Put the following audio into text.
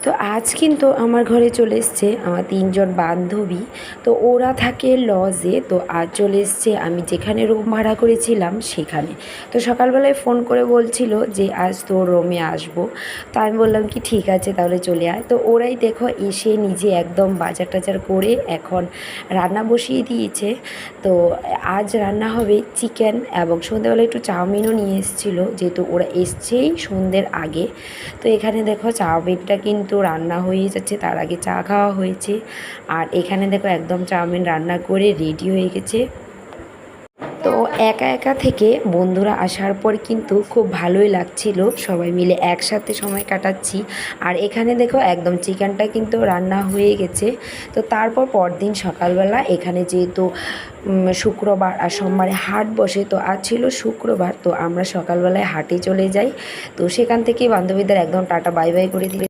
তো আজ কিন্তু আমার ঘরে চলে এসছে আমার ৩ জন বান্ধবী। তো ওরা থাকে লজে, তো আজ চলে এসছে আমি যেখানে রুম ভাড়া করেছিলাম সেখানে। তো সকালবেলায় ফোন করে বলছিল যে আজ তোর রুমে আসবো। তো আমি বললাম কি ঠিক আছে তাহলে চলে আয়। তো ওরাই দেখো এসে নিজে একদম বাজার টাজার করে এখন রান্না বসিয়ে দিয়েছে। তো আজ রান্না হবে চিকেন, এবং সন্ধ্যেবেলা একটু চাউমিনও নিয়ে এসেছিলো যেহেতু ওরা এসছেই সন্ধ্যের আগে। তো এখানে দেখো চাউমিনটা কিন্তু রান্না হয়ে যাচ্ছে, তার আগে চা খাওয়া হয়েছে। আর এখানে দেখো একদম চাউমিন রান্না করে রেডি হয়ে গেছে। তো একা একা থেকে বন্ধুরা আসার পর কিন্তু খুব ভালোই লাগছিল, সবাই মিলে একসাথে সময় কাটাচ্ছি। আর এখানে দেখো একদম চিকেনটা কিন্তু রান্না হয়ে গেছে। তো তারপর পরদিন সকালবেলা এখানে যেহেতু শুক্রবার আর সোমবারে হাট বসে, তো আজ ছিল শুক্রবার, তো আমরা সকালবেলায় হাটে চলে যাই। তো সেখান থেকে বান্ধবীদের একদম টাটা বাই বাই করে দিই।